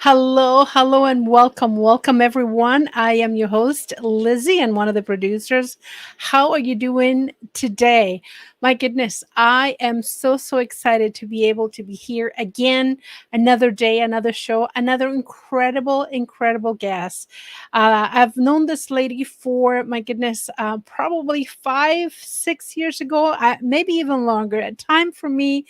Hello, hello, and welcome. Welcome, everyone. I am your host, Lizzie, and one of the producers. How are you doing today? My goodness, I am so excited to be able to be here again. Another day, another show, another incredible guest. I've known this lady for, my goodness, probably 5, 6 years ago, maybe even longer. A time for me,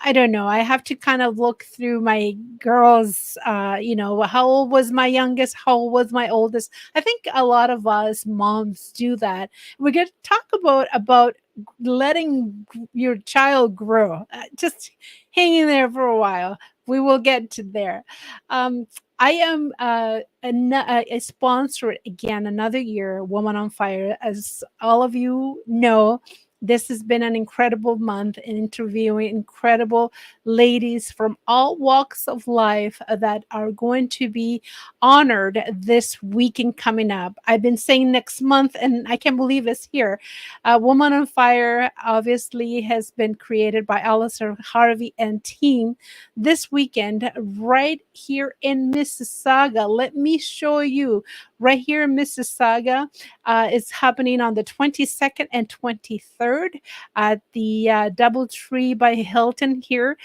I don't know. I have to kind of look through my girls. How old was my youngest? How old was my oldest? I think a lot of us moms do that. We're going to talk about letting your child grow. Just hanging there for a while. We will get to there. Um, I am a sponsor again another year, Woman on Fire. As all of you know, this has been an incredible month in interviewing incredible ladies from all walks of life that are going to be honored this weekend coming up. I've been saying next month, and I can't believe it's here. Woman on Fire obviously has been created by Alistair Harvey and team this weekend right here in Mississauga. Let me show you right here in Mississauga. It's happening on the 22nd and 23rd at the Doubletree by Hilton here.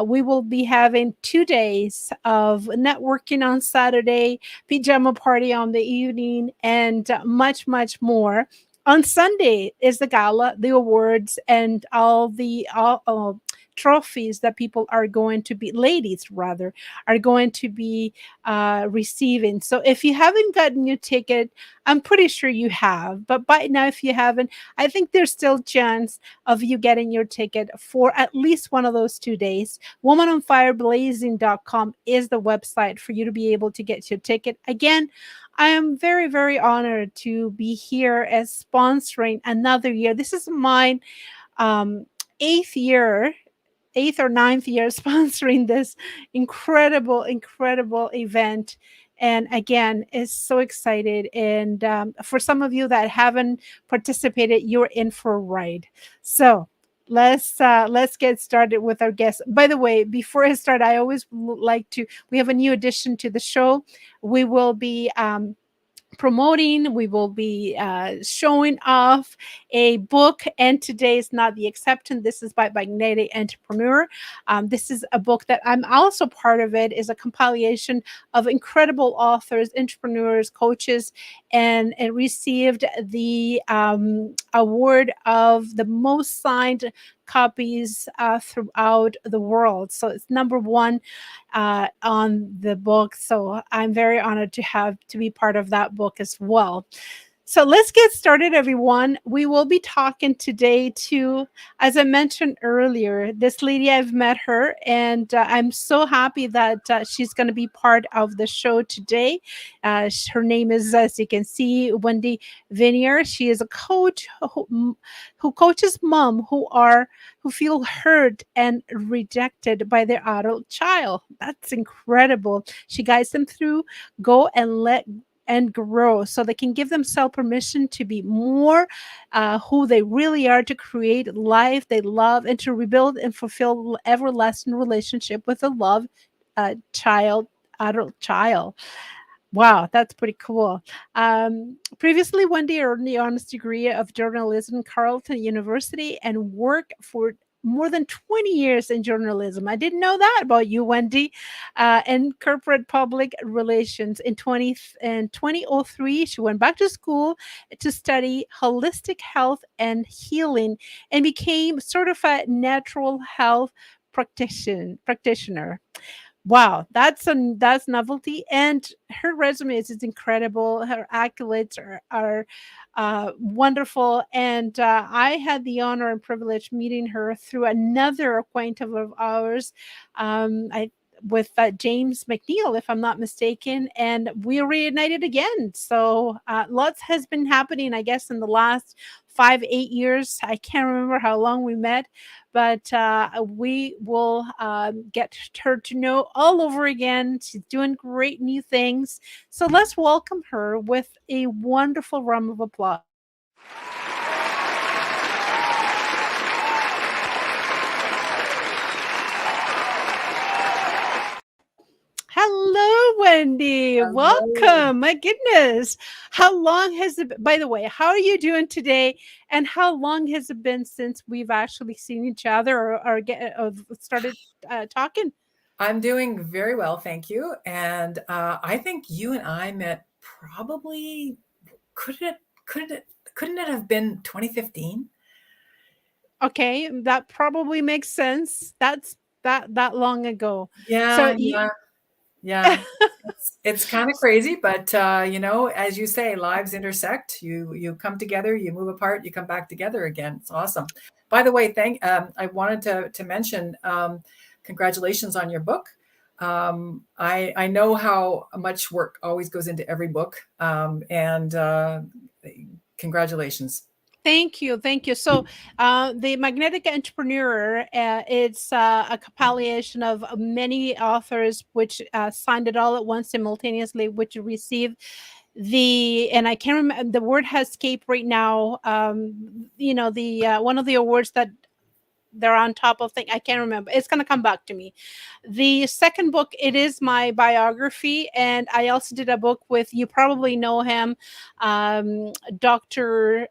We will be having 2 days of networking on Saturday, pajama party on the evening, and much more. On Sunday is the gala, the awards, and all the trophies that people are going to be, ladies rather, are going to be receiving. So if you haven't gotten your ticket, I'm pretty sure you have, but by now, if you haven't, I think there's still a chance of you getting your ticket for at least one of those 2 days. Womanonfireblazing.com is the website for you to be able to get your ticket. Again, I am very honored to be here as sponsoring another year. This is mine um, eighth year, eighth or ninth year sponsoring this incredible event. And again, is so excited. And for some of you that haven't participated, you're in for a ride. So let's get started with our guests. By the way, before I start, I always like to. We have a new addition to the show. We will be promoting, we will be showing off a book, and today is not the exception. This is by Magnetic Entrepreneur. This is a book that I'm also part of. It is a compilation of incredible authors, entrepreneurs, coaches, and it received the award of the most signed copies throughout the world. So it's number one on the book. So I'm very honored to have to be part of that book as well. So let's get started, everyone. We will be talking today to, as I mentioned earlier, this lady. I've met her, and I'm so happy that she's going to be part of the show today. Her name is, as you can see, Wendy Vineyard. She is a coach who coaches mom who feel hurt and rejected by their adult child. That's incredible. She guides them through go and let and grow so they can give themselves permission to be more who they really are, to create life they love, and to rebuild and fulfill everlasting relationship with a love child, adult child. Wow, that's pretty cool. Previously, Wendy earned the honors degree of journalism at Carleton University and worked for more than 20 years in journalism. I didn't know that about you, Wendy. And corporate public relations. In 2003, she went back to school to study holistic health and healing and became certified natural health practitioner. Wow, that's novelty, and her resume is incredible. Her accolades are wonderful, and I had the honor and privilege meeting her through another acquaintance of ours. I with James McNeil, if I'm not mistaken, and we reunited again. So lots has been happening, I guess, in the last 5, 8 years. I can't remember how long we met, but we will get her to know all over again. She's doing great new things. So let's welcome her with a wonderful round of applause. Wendy. Hello. Welcome. My goodness. How long has it been? By the way, how are you doing today? And how long has it been since we've actually seen each other or started talking? I'm doing very well, thank you. And I think you and I met probably could it could it couldn't it have been 2015? Okay, that probably makes sense. That's that long ago. So Yeah, you yeah, yeah. It's kind of crazy, but as you say, lives intersect. You come together, you move apart, you come back together again. It's awesome. By the way, I wanted to mention congratulations on your book. I know how much work always goes into every book, and congratulations. Thank you, thank you. So, the Magnetic Entrepreneur, it's a compilation of many authors which signed it all at once simultaneously, which received and I can't remember the word has escaped right now. The one of the awards that they're on top of thing. I can't remember. It's gonna come back to me. The second book, it is my biography, and I also did a book with you probably know him, Doctor.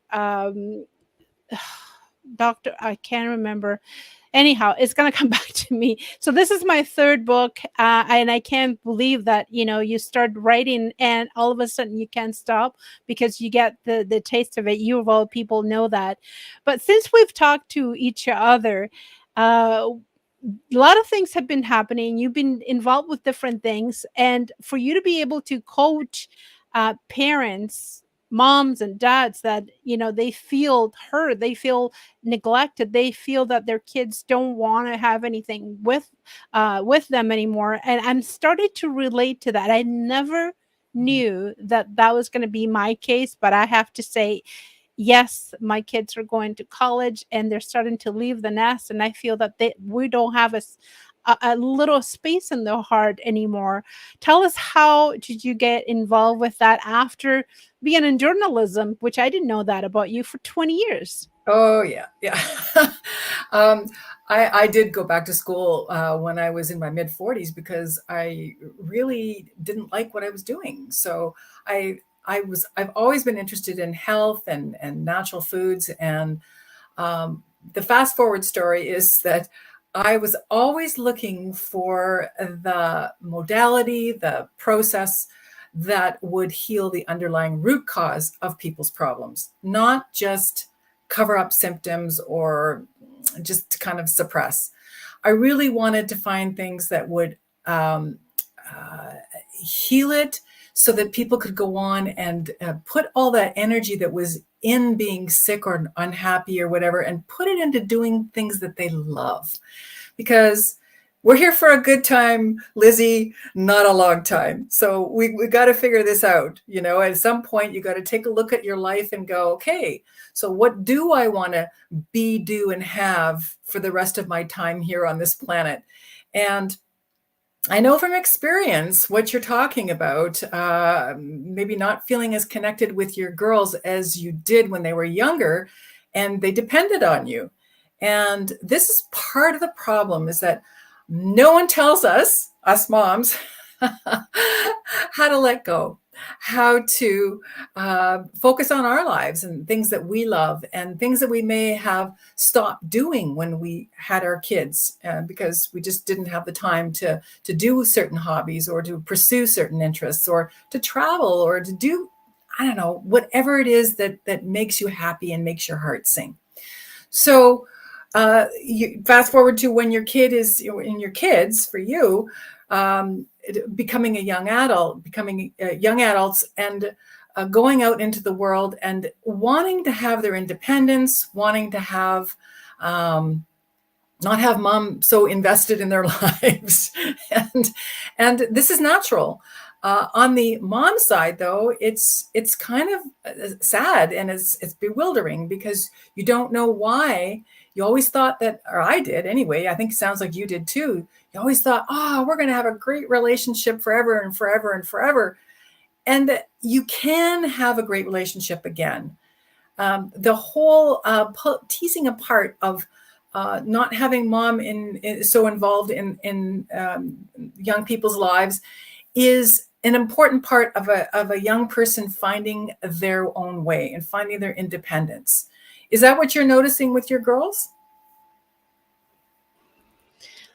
Doctor, I can't remember. Anyhow, it's gonna come back to me. So this is my third book, and I can't believe that you start writing, and all of a sudden you can't stop because you get the taste of it. You of all people know that, but since we've talked to each other, a lot of things have been happening. You've been involved with different things, and for you to be able to coach parents, moms and dads that they feel hurt, they feel neglected, they feel that their kids don't want to have anything with them anymore. And I'm starting to relate to that. I never knew that that was going to be my case, but I have to say, yes, my kids are going to college and they're starting to leave the nest, and I feel that we don't have a little space in their heart anymore. Tell us, how did you get involved with that after being in journalism, which I didn't know that about you, for 20 years? Oh yeah, yeah. um, I did go back to school when I was in my mid 40s because I really didn't like what I was doing. So I've always been interested in health and natural foods. And the fast forward story is that I was always looking for the modality, the process that would heal the underlying root cause of people's problems, not just cover up symptoms or just kind of suppress. I really wanted to find things that would um, uh, heal it so that people could go on and put all that energy that was in being sick or unhappy or whatever and put it into doing things that they love. Because we're here for a good time, Lizzie, not a long time. So we got to figure this out. At some point, you got to take a look at your life and go, okay, so what do I want to be, do, and have for the rest of my time here on this planet? And I know from experience what you're talking about, maybe not feeling as connected with your girls as you did when they were younger and they depended on you. And this is part of the problem, is that no one tells us moms, how to let go, how to focus on our lives and things that we love and things that we may have stopped doing when we had our kids because we just didn't have the time to do certain hobbies or to pursue certain interests or to travel or to do, I don't know, whatever it is that makes you happy and makes your heart sing. So you fast forward to when your kid is in your kids, for you, becoming a young adult, becoming young adults, and going out into the world and wanting to have their independence, wanting to have not have mom so invested in their lives, and this is natural. On the mom side, though, it's kind of sad and it's bewildering because you don't know why. You always thought that, or I did anyway. I think it sounds like you did too. You always thought, oh, we're going to have a great relationship forever and forever and forever, and that you can have a great relationship again. The whole teasing apart of not having mom so involved in young people's lives is an important part of a young person finding their own way and finding their independence. Is that what you're noticing with your girls?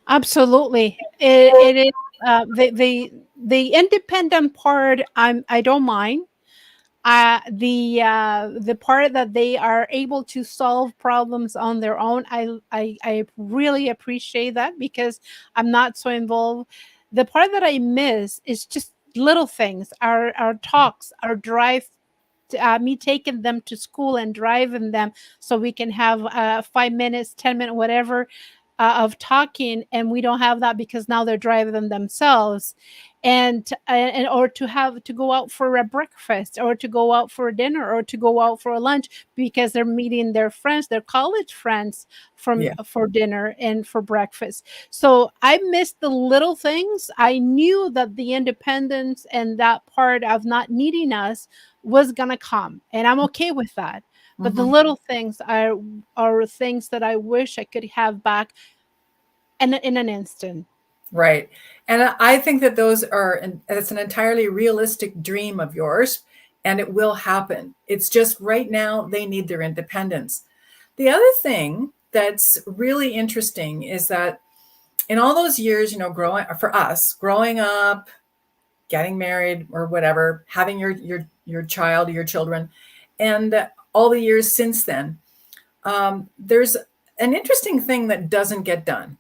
Absolutely. It is the independent part. I don't mind. The part that they are able to solve problems on their own, I really appreciate that because I'm not so involved. The part that I miss is just little things, our talks, our drive, me taking them to school and driving them so we can have 5 minutes, 10 minutes, whatever, of talking, and we don't have that because now they're driving them themselves. And or to have to go out for a breakfast, or to go out for a dinner, or to go out for a lunch because they're meeting their friends, their college friends, from Yeah. for dinner and for breakfast. So I missed the little things. I knew that the independence and that part of not needing us was gonna come, and I'm okay with that. But the Mhm. little things are things that I wish I could have back in an instant. Right. And I think that those are, and it's an entirely realistic dream of yours, and it will happen. It's just right now they need their independence. The other thing that's really interesting is that in all those years, growing for us, growing up, getting married or whatever, having your child or your children, and all the years since then, there's an interesting thing that doesn't get done.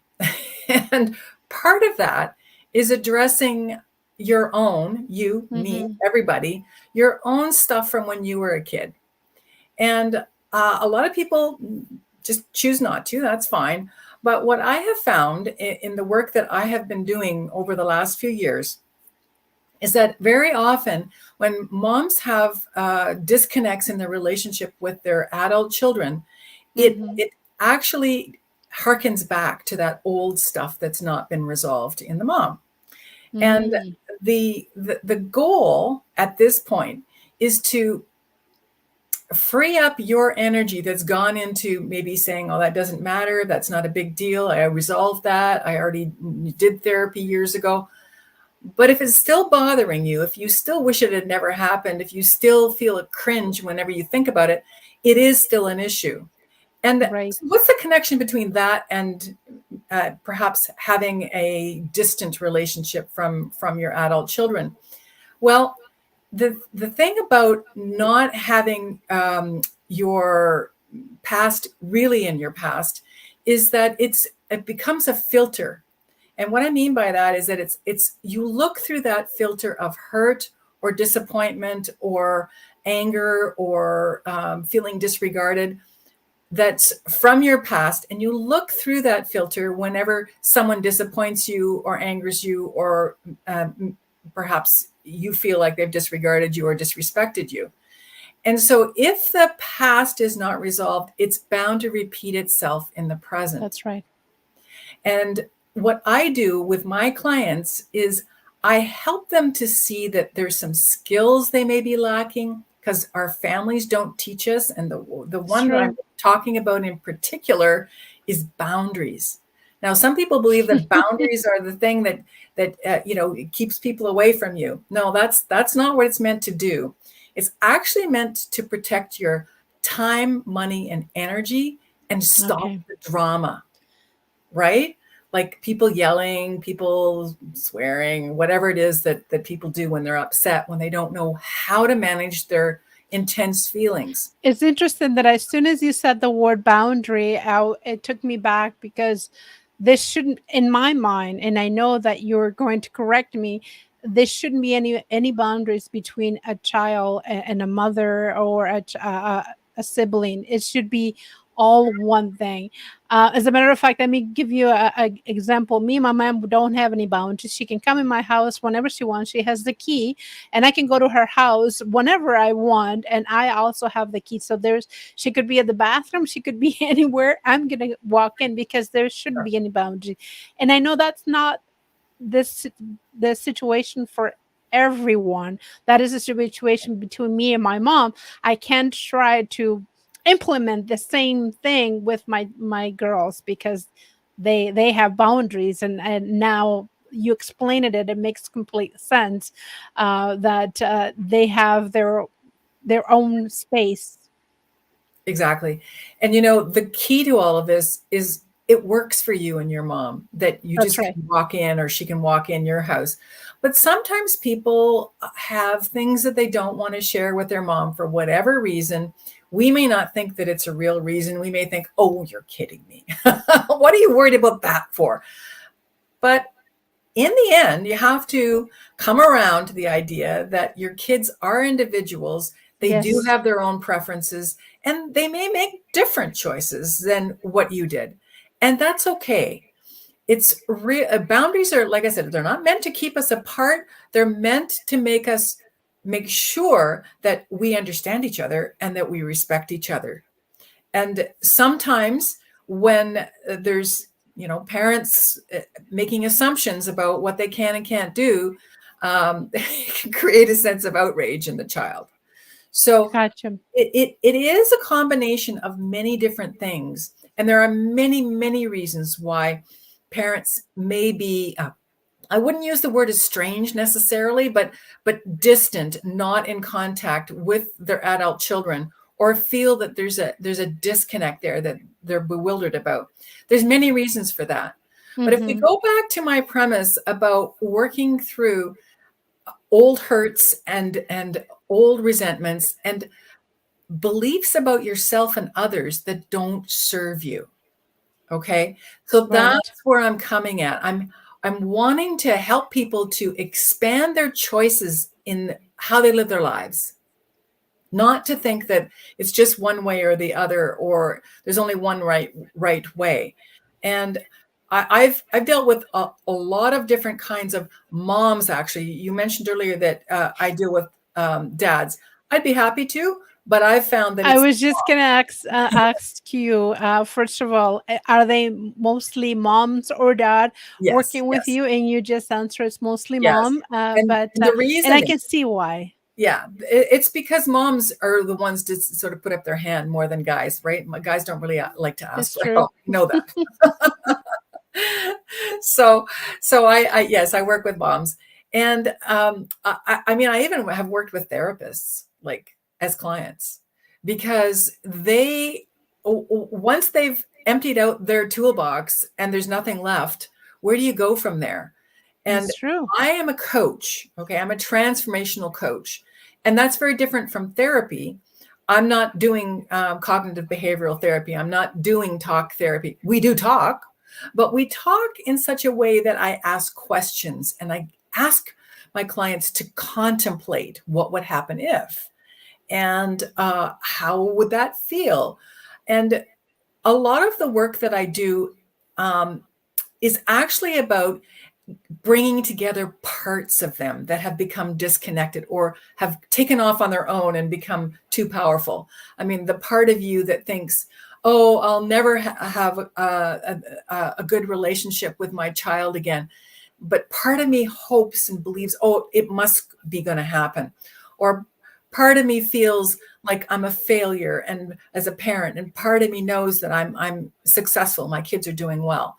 And part of that is addressing your own, you, me, Mhm. everybody, your own stuff from when you were a kid. And a lot of people just choose not to, that's fine. But what I have found in the work that I have been doing over the last few years is that very often when moms have disconnects in their relationship with their adult children, Mhm. it actually harkens back to that old stuff that's not been resolved in the mom. And Mm. the goal at this point is to free up your energy that's gone into maybe saying, oh, that doesn't matter, that's not a big deal, I resolved that, I already did therapy years ago. But if it's still bothering you, if you still wish it had never happened, if you still feel a cringe whenever you think about it, it is still an issue. And Right. so what's the connection between that and perhaps having a distant relationship from your adult children? Well, the thing about not having your past really in your past is that it becomes a filter. And what I mean by that is that it's you look through that filter of hurt or disappointment or anger or feeling disregarded that's from your past, and you look through that filter whenever someone disappoints you or angers you or perhaps you feel like they've disregarded you or disrespected you. And so if the past is not resolved, it's bound to repeat itself in the present. That's right. And what I do with my clients is I help them to see that there's some skills they may be lacking because our families don't teach us. And the It's one that true. I'm talking about in particular is boundaries. Now, some people believe that boundaries are the thing that it keeps people away from you. No, that's not what it's meant to do. It's actually meant to protect your time, money, and energy and stop Okay. the drama, right? Like people yelling, people swearing, whatever it is that people do when they're upset, when they don't know how to manage their intense feelings. It's interesting that as soon as you said the word boundary out, it took me back because this shouldn't, in my mind, and I know that you're going to correct me, this shouldn't be any boundaries between a child and a mother, or a sibling. It should be all one thing. As a matter of fact, let me give you a example. Me and my mom don't have any boundaries. She can come in my house whenever she wants. She has the key, and I can go to her house whenever I want, and I also have the key. So there's she could be at the bathroom, she could be anywhere. I'm gonna walk in because there shouldn't be any boundary. And I know that's not this the situation for everyone. That is a situation between me and my mom. I can't try to implement the same thing with my girls because they have boundaries, and now you explained it, it makes complete sense that they have their own space. Exactly. And the key to all of this is it works for you and your mom, that you That's just right. can walk in, or she can walk in your house. But sometimes people have things that they don't want to share with their mom for whatever reason. We may not think that it's a real reason. We may think, oh, you're kidding me. What are you worried about that for? But in the end, you have to come around to the idea that your kids are individuals. They do Yes. have their own preferences, and they may make different choices than what you did. And that's okay. Boundaries are, like I said, they're not meant to keep us apart. They're meant to make sure that we understand each other and that we respect each other. And sometimes when there's, parents making assumptions about what they can and can't do, it can create a sense of outrage in the child. So Gotcha. it is a combination of many different things. And there are many, many reasons why parents may be, I wouldn't use the word estranged necessarily, but distant, not in contact with their adult children, or feel that there's a disconnect there that they're bewildered about. There's many reasons for that. But if we Mm-hmm. go back to my premise about working through old hurts and old resentments and beliefs about yourself and others that don't serve you. Okay. So Right. that's where I'm coming at. I'm wanting to help people to expand their choices in how they live their lives. Not to think that it's just one way or the other, or there's only one right way. And I've dealt with a lot of different kinds of moms. Actually, you mentioned earlier that I deal with dads. I'd be happy to, but I've found that I it's was just gonna ask you, first of all, are they mostly moms or dad yes, working with yes, you? And you just answer it's mostly yes. mom, And the and I reason, can see why. yeah, it's because moms are the ones to sort of put up their hand more than guys, right? Guys don't really like to ask It's for true. help. You know that. So, I yes, I work with moms, and I mean, I even have worked with therapists, like, as clients, because once they've emptied out their toolbox and there's nothing left, where do you go from there? And It's true. I am a coach. Okay, I'm a transformational coach, and that's very different from therapy. I'm not doing cognitive behavioral therapy. I'm not doing talk therapy. We do talk, but we talk in such a way that I ask questions, and I ask my clients to contemplate what would happen if, and how would that feel. And a lot of the work that I do is actually about bringing together parts of them that have become disconnected or have taken off on their own and become too powerful. I mean, the part of you that thinks, oh, I'll never have a good relationship with my child again. But part of me hopes and believes, oh, it must be going to happen. Or part of me feels like I'm a failure and as a parent, and part of me knows that I'm successful. My kids are doing well.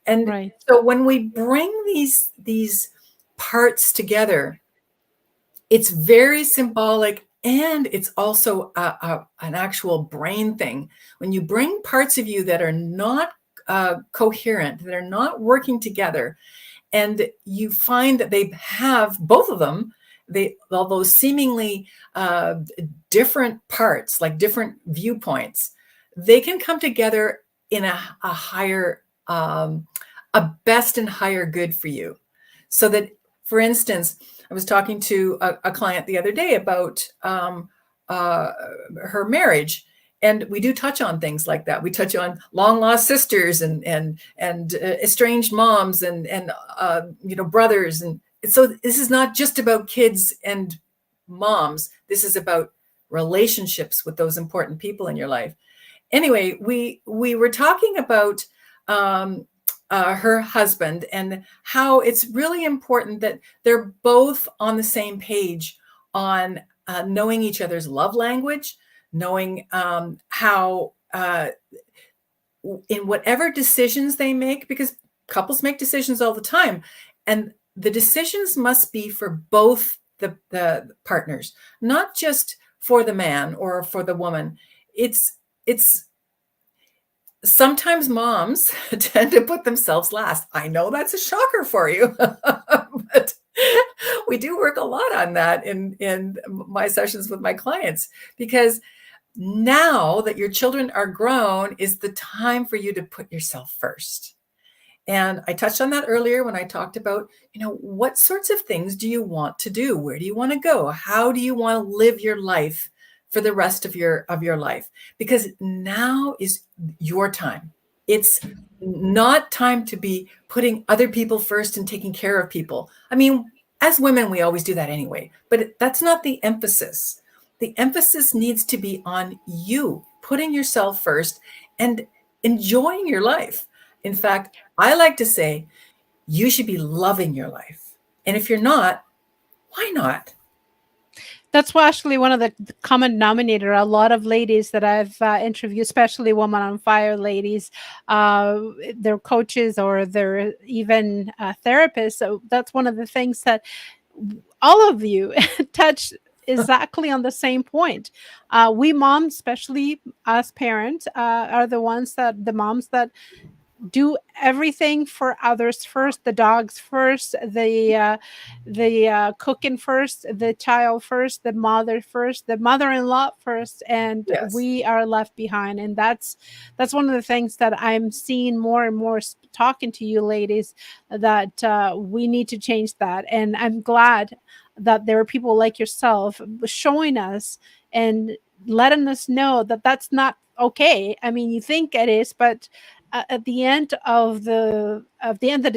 And Right. so when we bring these parts together, it's very symbolic, and it's also an actual brain thing. When you bring parts of you that are not coherent, that are not working together, and you find that they have both of them, although seemingly different parts, like different viewpoints, they can come together in a higher, a best and higher good for you. So that, for instance, I was talking to a client the other day about her marriage, and we do touch on things like that. We touch on long lost sisters and estranged moms and brothers, and so this is not just about kids and moms. This is about relationships with those important people in your life. Anyway, we were talking about her husband and how it's really important that they're both on the same page on knowing each other's love language, knowing how in whatever decisions they make, because couples make decisions all the time, And the decisions must be for both the partners, not just for the man or for the woman. It's sometimes moms tend to put themselves last. I know that's a shocker for you, but we do work a lot on that in my sessions with my clients, because now that your children are grown is the time for you to put yourself first. And I touched on that earlier when I talked about, what sorts of things do you want to do? Where do you want to go? How do you want to live your life for the rest of your life? Because now is your time. It's not time to be putting other people first and taking care of people. I mean, as women, we always do that anyway, but that's not the emphasis. The emphasis needs to be on you, putting yourself first and enjoying your life. In fact, I like to say you should be loving your life. And if you're not, why not? That's why actually one of the common denominator, a lot of ladies that I've interviewed, especially Woman on Fire ladies, they're coaches or they're even therapists. So that's one of the things that all of you touch exactly on the same point. We moms, especially us parents, are the moms that do everything for others first, the dogs first, the cooking first, the child first, the mother first, the mother-in-law first, and Yes. we are left behind. And that's one of the things that I'm seeing more and more, talking to you ladies, that we need to change that. And I'm glad that there are people like yourself showing us and letting us know that that's not okay. I mean, you think it is, but at the end of the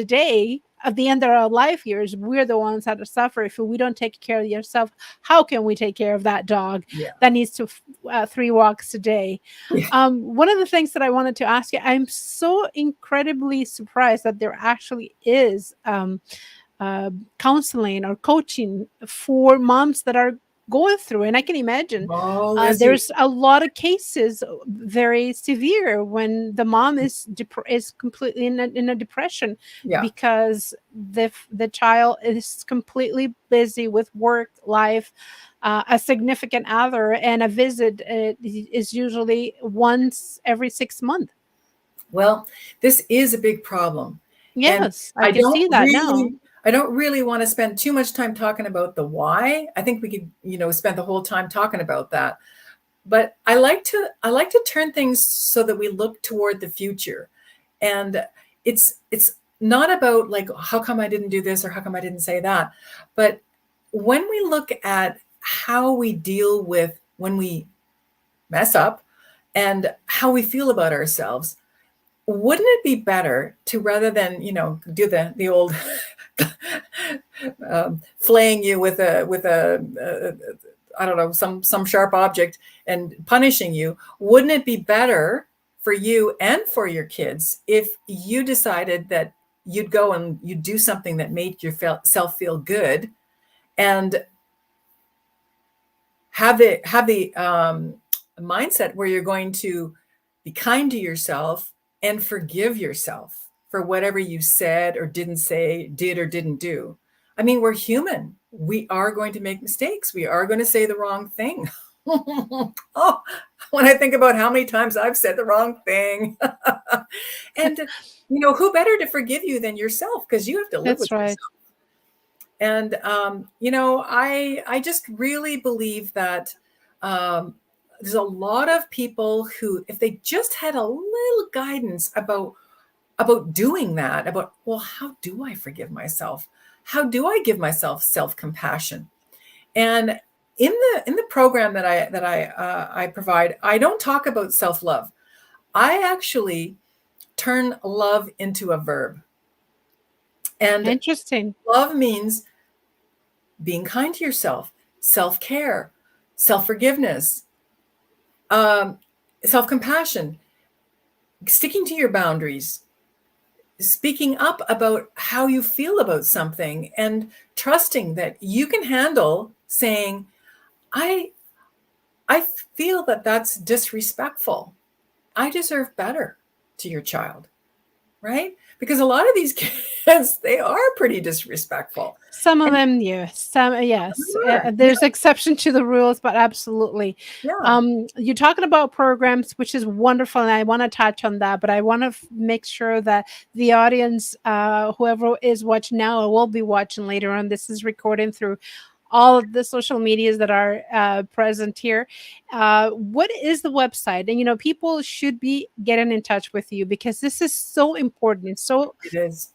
day, at the end of our life years, we're the ones that suffer if we don't take care of yourself. How can we take care of that dog Yeah. that needs to 3 walks a day? Yeah. One of the things that I wanted to ask you, I'm so incredibly surprised that there actually is counseling or coaching for moms that are going through. And I can imagine Oh, Lizzie. there's a lot of cases very severe when the mom is completely in a depression Yeah. because the child is completely busy with work life, a significant other, and a visit is usually once every 6 months. Well, this is a big problem. And Yes, I I can don't see that now. really I don't really want to spend too much time talking about the why. I think we could, spend the whole time talking about that. But I like to turn things so that we look toward the future. And it's not about like how come I didn't do this or how come I didn't say that. But when we look at how we deal with when we mess up and how we feel about ourselves, wouldn't it be better to, rather than do the old flaying you with a I don't know, some sharp object and punishing you, wouldn't it be better for you and for your kids if you decided that you'd go and you'd do something that made yourself feel good, and have the mindset where you're going to be kind to yourself and forgive yourself for whatever you said or didn't say, did or didn't do. I mean, we're human. We are going to make mistakes. We are going to say the wrong thing. Oh, when I think about how many times I've said the wrong thing. And, who better to forgive you than yourself? Because you have to live That's with yourself. right. And I just really believe that there's a lot of people who, if they just had a little guidance about doing that, about, well, how do I forgive myself? How do I give myself self-compassion? And in the program that I provide, I don't talk about self-love. I actually turn love into a verb. And Interesting. love means being kind to yourself, self-care, self-forgiveness, um, self-compassion, sticking to your boundaries, speaking up about how you feel about something, and trusting that you can handle saying, I I feel that that's disrespectful. I deserve better, to your child. right? Because a lot of these kids, they are pretty disrespectful. Some of And them, yes. Some, yes. yeah, There's exception to the rules, but absolutely. yeah, You're talking about programs, which is wonderful, and I want to touch on that. But I want to make sure that the audience, whoever is watching now or will be watching later on, this is recording through all of the social medias that are present here. What is the website? And people should be getting in touch with you because this is so important. It's so it is.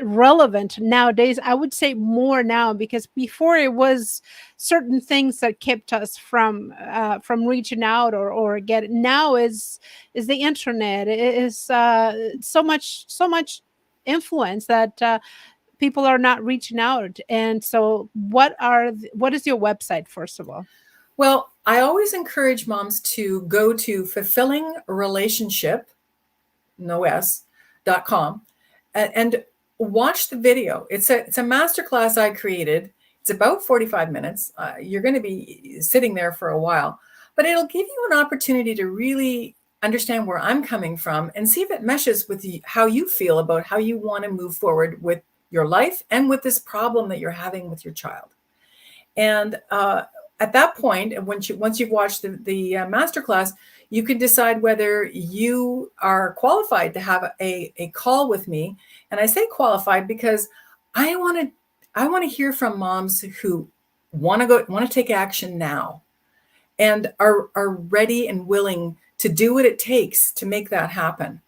relevant nowadays. I would say more now because before it was certain things that kept us from reaching out or get now is the internet. It is so much influence that people are not reaching out. And so what is your website, first of all? Well, I always encourage moms to go to fulfilling relationship, no s.com, and watch the video. It's a masterclass I created. It's about 45 minutes. You're going to be sitting there for a while, but it'll give you an opportunity to really understand where I'm coming from and see if it meshes with how you feel about how you want to move forward with your life and with this problem that you're having with your child. And at that point, and once you've watched the masterclass, you can decide whether you are qualified to have a call with me. And I say qualified because I want to hear from moms who want to take action now and are ready and willing to do what it takes to make that happen.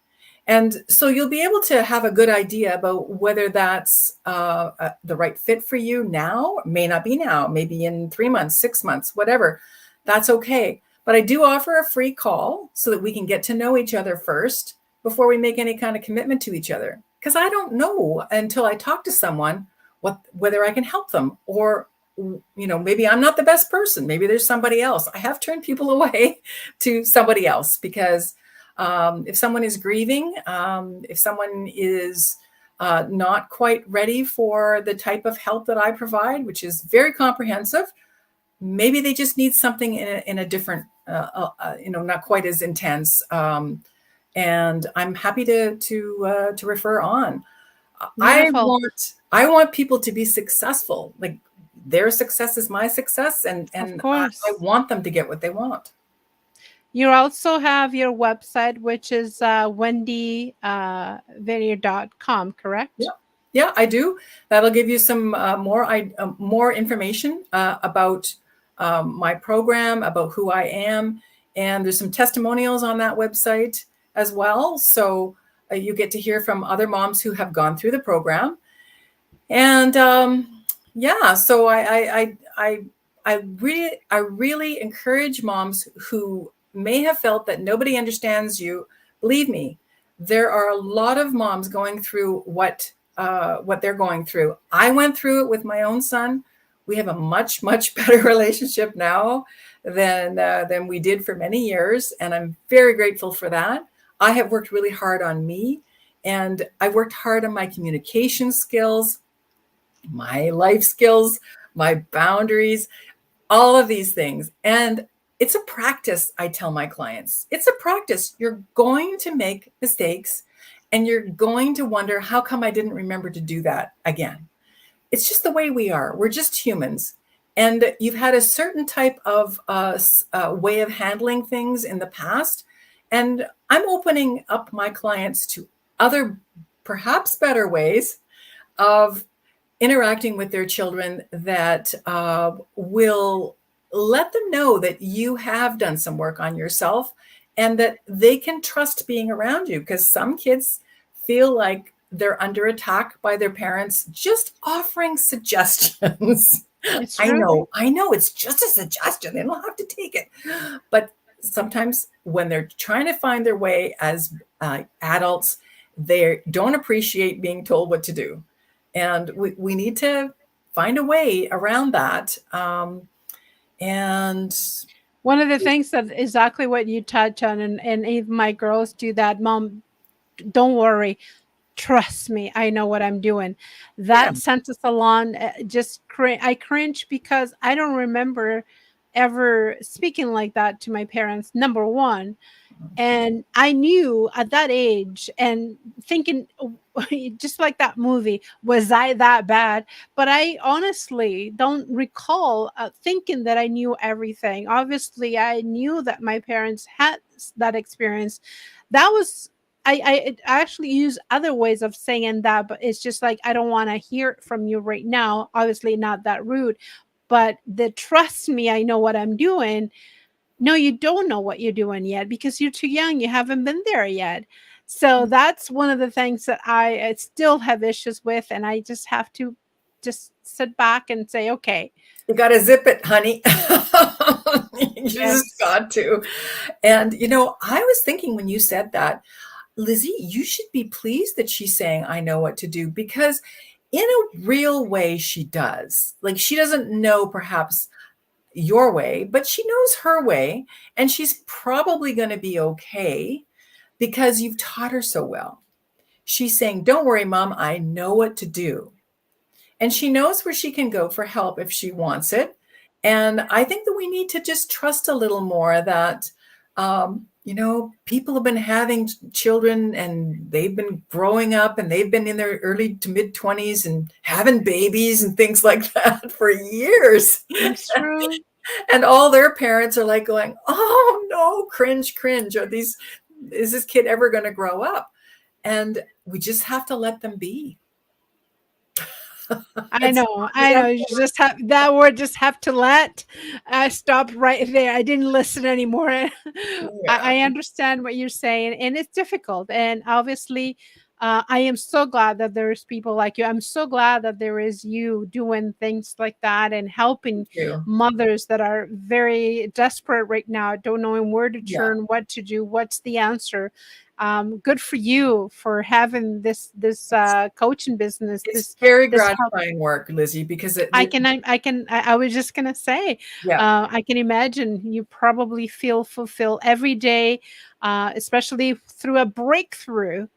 And so you'll be able to have a good idea about whether that's the right fit for you now. It may not be now, maybe in 3 months, 6 months, whatever. That's okay. But I do offer a free call so that we can get to know each other first before we make any kind of commitment to each other. Because I don't know until I talk to someone whether I can help them, or maybe I'm not the best person. Maybe there's somebody else. I have turned people away to somebody else because if someone is grieving, if someone is not quite ready for the type of help that I provide, which is very comprehensive, maybe they just need something in a different, not quite as intense. And I'm happy to refer on. Beautiful. I want people to be successful. Like their success is my success, and Of I course. want them to get what they want. You also have your website, which is Wendy Vineyard.com, Yeah, correct? yeah, I do. That'll give you some more information about my program, about who I am, and there's some testimonials on that website as well. So you get to hear from other moms who have gone through the program, and yeah. So I really encourage moms who may have felt that nobody understands you. Believe me, there are a lot of moms going through what they're going through. I went through it with my own son. We have a much better relationship now than we did for many years, and I'm very grateful for that. I have worked really hard on me, and I've worked hard on my communication skills, my life skills, my boundaries, all of these things. And it's a practice, I tell my clients. It's a practice. You're going to make mistakes and you're going to wonder, how come I didn't remember to do that again? It's just the way we are. We're just humans. And you've had a certain type of way of handling things in the past. And I'm opening up my clients to other, perhaps better ways of interacting with their children that will let them know that you have done some work on yourself and that they can trust being around you, because some kids feel like they're under attack by their parents just offering suggestions. It's I true. know it's just a suggestion. They don't have to take it. But sometimes when they're trying to find their way as adults, they don't appreciate being told what to do. And we need to find a way around that. And One of the things that exactly what you touch on, and even my girls do that, Mom, don't worry. Trust me, I know what I'm doing. yeah, That sentence alone, I cringe because I don't remember ever speaking like that to my parents. Number one, And I knew at that age and thinking, just like that movie, was I that bad? But I honestly don't recall thinking that I knew everything. Obviously, I knew that my parents had that experience. That was. I actually use other ways of saying that, but it's just like, I don't want to hear it from you right now. Obviously, not that rude, but the trust me, I know what I'm doing. No, you don't know what you're doing yet because you're too young. You haven't been there yet. So that's one of the things that I still have issues with. And I just have to just sit back and say, okay, You got to zip it, honey. You just yes, got to. And, you know, I was thinking when you said that, Lizzie, you should be pleased that she's saying, I know what to do, because in a real way, she does. Like, she doesn't know perhaps your way, but she knows her way, and she's probably going to be okay because you've taught her so well. She's saying, don't worry, mom, I know what to do. And she knows where she can go for help if she wants it. And I think that we need to just trust a little more that, you know, people have been having children and they've been growing up and they've been in their early to mid 20s and having babies and things like that for years. it's true. And all their parents are like going, oh no, cringe, cringe. Is this kid ever going to grow up? And we just have to let them be. I It's know, I know. You just have that word. Just have to let. I stopped right there. I didn't listen anymore. yeah, I understand what you're saying, and it's difficult. And obviously, I am so glad that there's people like you. I'm so glad that there is you doing things like that and helping thank you. mothers that are very desperate right now, don't knowing where to Yeah. turn, what to do, what's the answer. Good for you for having this coaching business. It's This very this help. gratifying work, Lizzie, because I was just gonna say, yeah, I can imagine you probably feel fulfilled every day, especially through a breakthrough.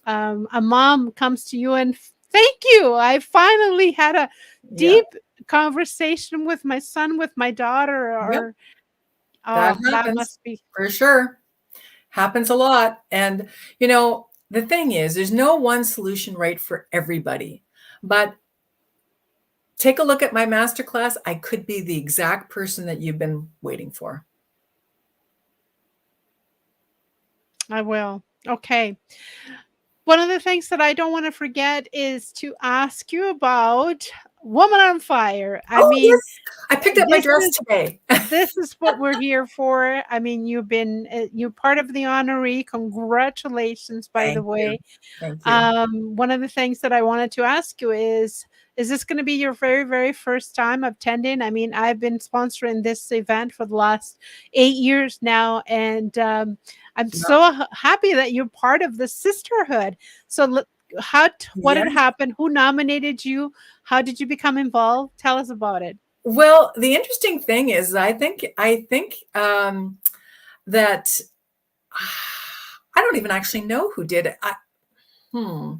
A mom comes to you and thank you. I finally had a yeah, deep conversation with my son, with my daughter, yep, or that oh, that happens must be. for sure. Happens a lot. And, you know, the thing is, there's no one solution right for everybody. But take a look at my masterclass. I could be the exact person that you've been waiting for. I will. Okay. One of the things that I don't want to forget is to ask you about Woman on Fire. I Oh, mean, yes. I picked up my this dress is today. this is what we're here for. I mean, you're part of the honoree. Congratulations, by the Thank you. way. Thank you. One of the things that I wanted to ask you is this going to be your very, very first time attending? I mean, I've been sponsoring this event for the last 8 years now, and I'm No, so happy that you're part of the sisterhood. So, what yeah. had happened? Who nominated you? How did you become involved? Tell us about it. Well, the interesting thing is, I think that I don't even actually know who did it. Hmm.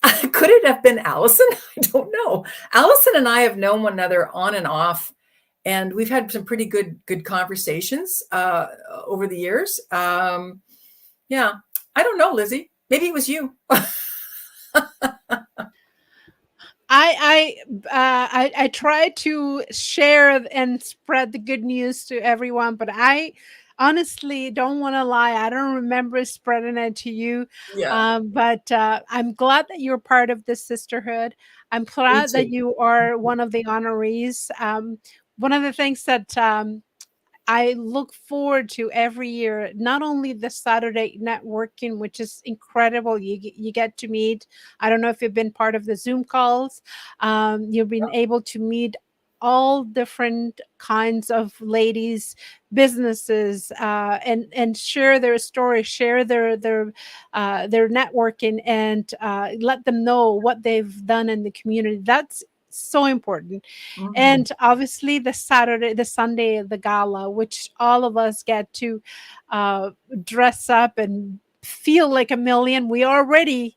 Could it have been Allison? I don't know. Allison and I have known one another on and off, and we've had some pretty good conversations over the years. Yeah, I don't know, Lizzie. Maybe it was you. I try to share and spread the good news to everyone, but I honestly don't want to lie. I don't remember spreading it to you. Yeah, But I'm glad that you're part of this sisterhood. I'm me glad that too. you are one of the honorees. One of the things that I look forward to every year, not only the Saturday networking, which is incredible. You get to meet. I don't know if you've been part of the Zoom calls. You've been able to meet all different kinds of ladies, businesses, and share their story, share their networking, and let them know what they've done in the community. That's so important. Mhm. And obviously the Sunday, the gala, which all of us get to uh, dress up and feel like a million. We already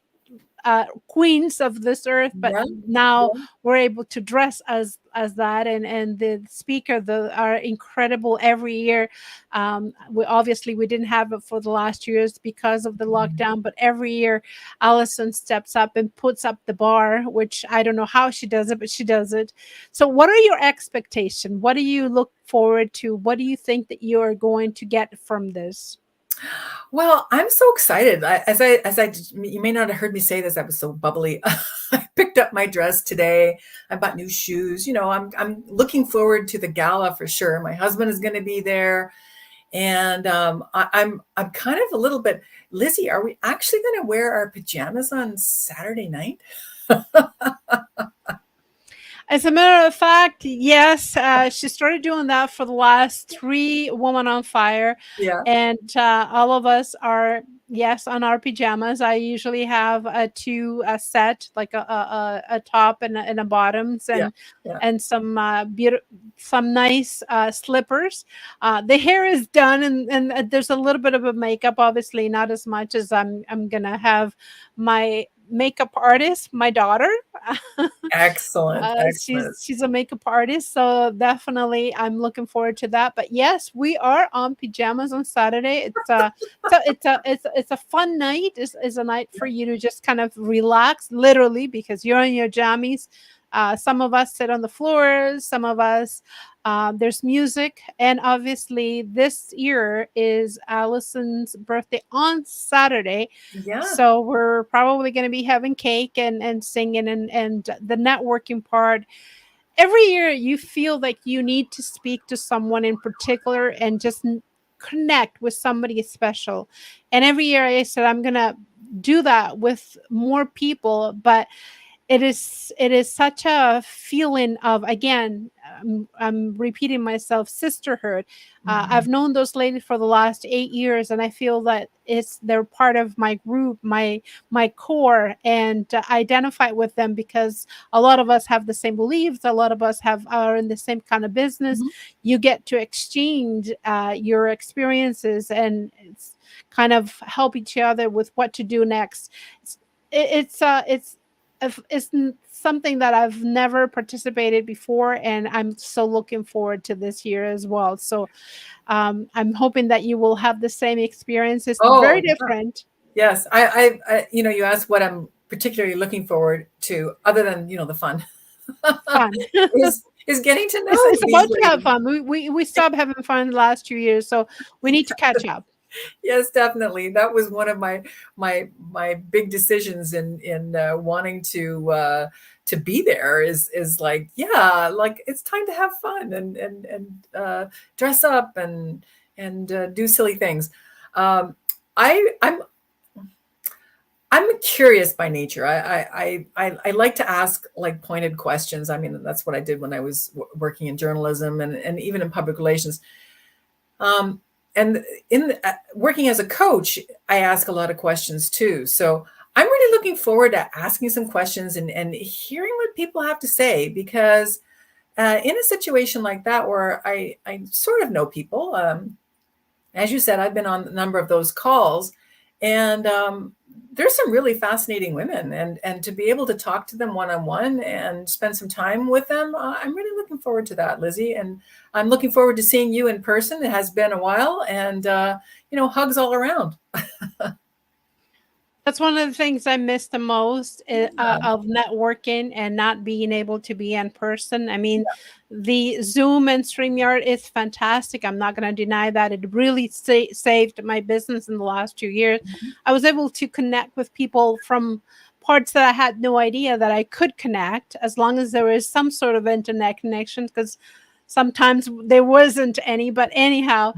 queens of this earth, but Yeah, now yeah, we're able to dress as that. And the speaker are incredible every year. We didn't have it for the last years because of the lockdown, but every year Allison steps up and puts up the bar, which I don't know how she does it, but she does it. So what are your expectations? What do you look forward to? What do you think that you are going to get from this? well, I'm so excited. You may not have heard me say this. I was so bubbly. I picked up my dress today. I bought new shoes. I'm looking forward to the gala for sure. My husband is going to be there, and I'm kind of a little bit. Lizzie, are we actually going to wear our pajamas on Saturday night? As a matter of fact, yes, she started doing that for the last 3 Woman on Fire, Yeah, and all of us are, yes, on our pajamas. I usually have a set, like a top and a bottoms, yeah, and yeah. some some nice slippers. The hair is done, and there's a little bit of a makeup, obviously not as much as I'm gonna have my makeup artist, my daughter. Excellent, excellent. She's a makeup artist, so definitely I'm looking forward to that. But yes, we are on pajamas on Saturday. It's a fun night. It's a night for you to just kind of relax, literally, because you're in your jammies. Some of us sit on the floors. Some of us there's music, and obviously this year is Allison's birthday on Saturday, Yeah, so we're probably going to be having cake and singing and the networking part. Every year you feel like you need to speak to someone in particular and just connect with somebody special. And every year I said I'm going to do that with more people, but it is such a feeling of, again, I'm repeating myself, sisterhood. I've mhm, known those ladies for the last 8 years, and I feel that they're part of my group, my core, and identify with them because a lot of us have the same beliefs. A lot of us are in the same kind of business. mhm. You get to exchange your experiences and kind of help each other with what to do next. It's something that I've never participated before, and I'm so looking forward to this year as well. So I'm hoping that you will have the same experience. It's Oh, very different. yes. You asked what I'm particularly looking forward to, other than, the fun, Fun. is getting to It's know these about to have ladies. fun. We stopped having fun the last 2 years, so we need to catch up. Yes, definitely. That was one of my big decisions in wanting to be there is like, yeah, like it's time to have fun and dress up and do silly things. Um, I'm curious by nature. I like to ask like pointed questions. I mean, that's what I did when I was working in journalism and even in public relations. Um, and working as a coach, I ask a lot of questions too. So I'm really looking forward to asking some questions and hearing what people have to say, because in a situation like that where I sort of know people, as you said, I've been on a number of those calls, and there's some really fascinating women, and to be able to talk to them one on one and spend some time with them, I'm really looking forward to that, Lizzie. And I'm looking forward to seeing you in person. It has been a while, and hugs all around. That's one of the things I miss the most, Yeah, of networking and not being able to be in person. I mean, the Zoom and StreamYard is fantastic. I'm not going to deny that. It really saved my business in the last 2 years. I was able to connect with people from parts that I had no idea that I could connect, as long as there was some sort of internet connection, because sometimes there wasn't any. But anyhow,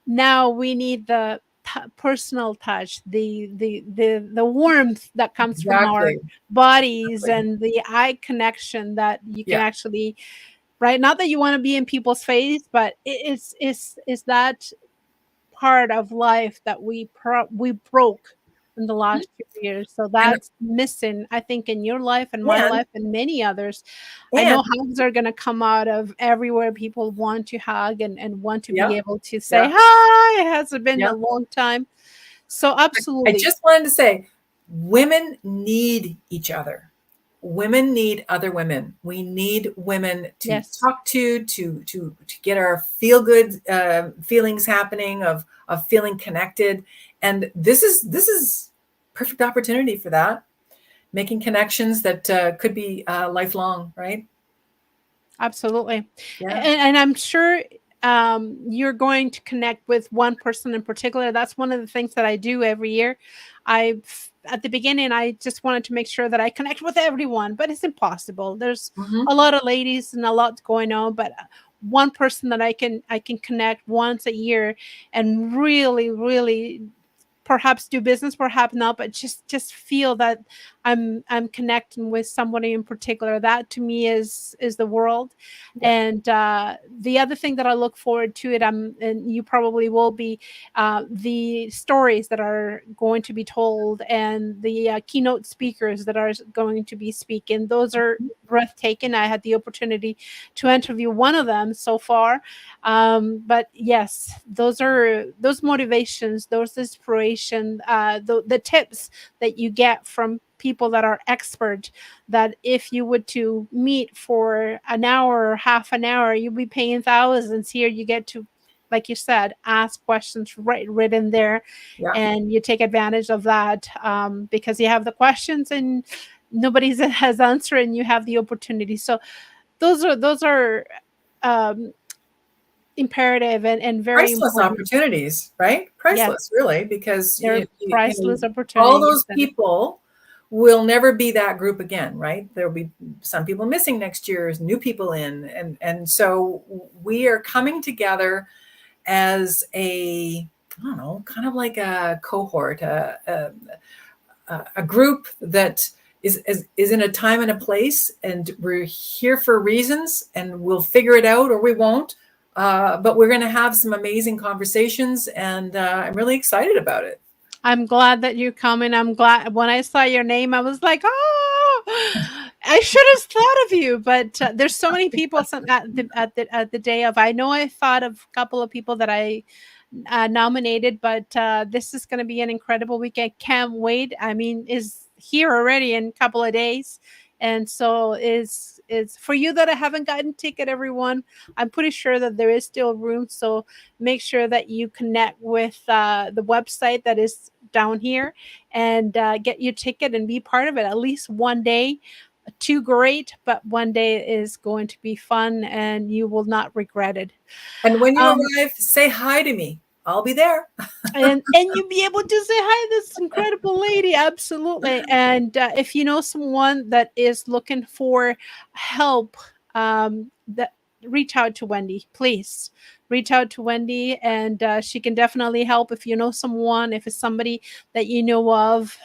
now we need the personal touch, the warmth that comes from our exactly. bodies, and the eye connection that you can Yeah. actually, right, not that you want to be in people's face, but it's that part of life that we broke in the Mhm. last few years. So And that's missing, I think, in your life and my and life and many others. I and know hugs are going to come out of everywhere. People want to hug and want to yeah, be able to say yeah, hi. It hasn't been yeah. a long time. So I absolutely. just wanted to say, women need each other. Women need other women. We need women to Yes. talk to get our feel good feelings happening of feeling connected. And this is perfect opportunity for that. Making connections that could be lifelong, right? Absolutely. Yeah. And I'm sure you're going to connect with one person in particular. That's one of the things that I do every year. At the beginning, I just wanted to make sure that I connect with everyone, but it's impossible. There's Hmm. a lot of ladies and a lot going on, but one person that I can connect once a year and really, really perhaps do business, perhaps not, but just feel that I'm connecting with somebody in particular. That to me is the world. Yeah. And the other thing that I look forward to it, and you probably will be, the stories that are going to be told and the keynote speakers that are going to be speaking. Those are breathtaking. I had the opportunity to interview one of them so far, but yes, those motivations, those inspiration, the tips that you get from people that are expert, that if you would to meet for an hour or half an hour, you'll be paying thousands. Here you get to, like you said, ask questions right in there, Yeah. and you take advantage of that, because you have the questions and nobody has answer, and you have the opportunity. So those are um, imperative and very Priceless important. opportunities, right? Yes, Priceless, really, because they're priceless all opportunities. those And people will never be that group again, right? There'll be some people missing next year, new people in, and so we are coming together as a, I don't know, kind of like a cohort, a group that is in a time and a place, and we're here for reasons, and we'll figure it out or we won't. But we're going to have some amazing conversations, and I'm really excited about it. I'm glad that you're coming. I'm glad when I saw your name, I was like, oh, I should have thought of you. But there's so many people at the day of. I know I thought of a couple of people that I nominated, but this is going to be an incredible weekend. Can't wait. I mean, is here already in a couple of days, and so is for you that I haven't gotten ticket, everyone. I'm pretty sure that there is still room. So make sure that you connect with the website that is down here, and get your ticket and be part of it at least one day. Too great, but one day is going to be fun and you will not regret it. And when you Um, arrive, say hi to me. I'll be there. and you be able to say hi to this incredible lady, absolutely. And if you know someone that is looking for help, that reach out to Wendy, please reach out to Wendy, and she can definitely help. If you know someone, if it's somebody that you know of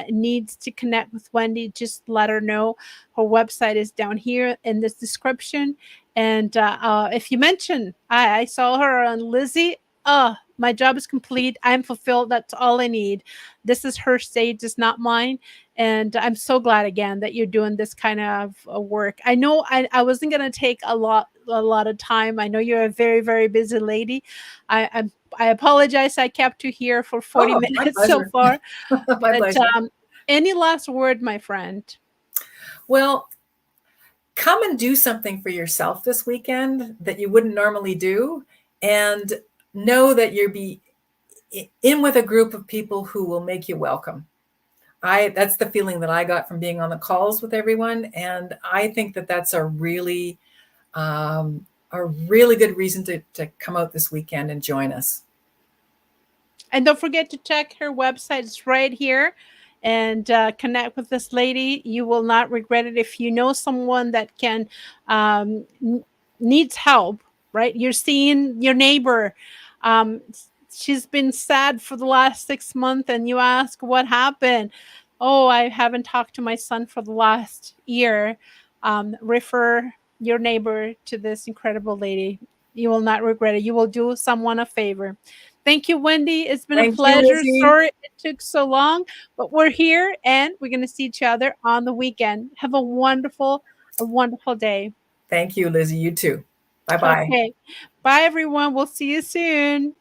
needs to connect with Wendy, just let her know. Her website is down here in this description. And if you mention I saw her on LizyT, my job is complete. I'm fulfilled. That's all I need. This is her stage, it's not mine. And I'm so glad again that you're doing this kind of work. I know I wasn't gonna take a lot of time. I know you're a very, very busy lady. I apologize I kept you here for 40 Oh, my minutes so pleasure. far. My But pleasure. any last word, my friend? Well, come and do something for yourself this weekend that you wouldn't normally do, and know that you'll be in with a group of people who will make you welcome. I That's the feeling that I got from being on the calls with everyone, and I think that that's a really good reason to come out this weekend and join us. And don't forget to check her website. It's right here. And connect with this lady. You will not regret it. If you know someone that can needs help, right? You're seeing your neighbor. Um, she's been sad for the last 6 months, and you ask what happened. Oh, I haven't talked to my son for the last year. Refer your neighbor to this incredible lady. You will not regret it. You will do someone a favor. Thank you, Wendy. It's been a Thank you, pleasure. Lizzie. Sorry it took so long, but we're here and we're going to see each other on the weekend. Have a wonderful day. Thank you, Lizzie. You too. Bye bye. Okay. Bye, everyone. We'll see you soon.